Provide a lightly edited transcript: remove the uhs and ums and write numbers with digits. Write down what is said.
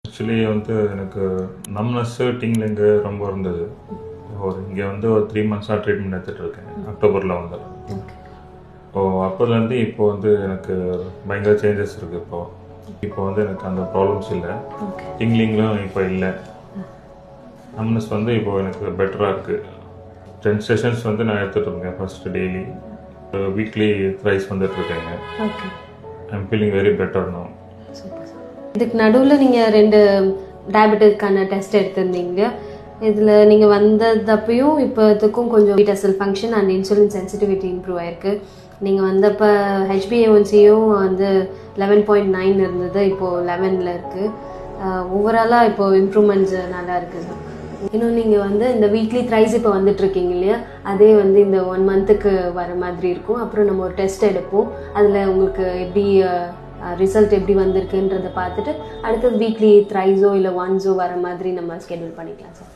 Actually வந்து எனக்கு நம்னஸ்ஸு டிங்லிங்கு ரொம்ப இருந்தது. இங்கே வந்து ஒரு 3 மந்த்ஸாக ட்ரீட்மெண்ட் எடுத்துகிட்டு இருக்கேன். அக்டோபரில் வந்தேன். அப்போலேருந்து இப்போ வந்து எனக்கு பயங்கர சேஞ்சஸ் இருக்குது. இப்போ வந்து எனக்கு அந்த ப்ராப்ளம்ஸ் இல்லை, டிங்லிங்லும் இப்போ இல்லை. நம்னஸ் வந்து இப்போ எனக்கு பெட்டராக இருக்குது. 10 செஷன்ஸ் வந்து நான் எடுத்துகிட்டு இருக்கேன். ஃபர்ஸ்ட் டெய்லி வீக்லி த்ரைஸ் வந்துட்டுருக்கேங்க. I'm feeling very better no. இதுக்கு நடுவில் நீங்கள் 2 டயபெட்டிக்கான டெஸ்ட் எடுத்திருந்தீங்க. இதில் நீங்கள் வந்ததப்பையும் இப்போதுக்கும் கொஞ்சம் beta sell function and insulin sensitivity improve ஆயிருக்கு. நீங்கள் வந்தப்போ HbA1c-யும் வந்து 11.9 இருந்தது, இப்போது 11ல் இருக்குது. ஓவராலாக இப்போது இம்ப்ரூவ்மெண்ட்ஸ் நல்லா இருக்குது. இன்னும் நீங்கள் வந்து இந்த வீக்லி த்ரைஸ் இப்போ வந்துட்டுருக்கீங்க இல்லையா, அதே வந்து இந்த 1 மந்த்துக்கு வர மாதிரி இருக்கும். அப்புறம் நம்ம ஒரு டெஸ்ட் எடுப்போம், அதில் உங்களுக்கு எப்படி ரிசல்ட் எப்படி வந்திருக்குன்றதை பார்த்துட்டு அடுத்தது வீக்லி த்ரைஸோ இல்லை ஒன்ஸோ வர மாதிரி நம்ம ஸ்கெடியூல் பண்ணிக்கலாம் சார்.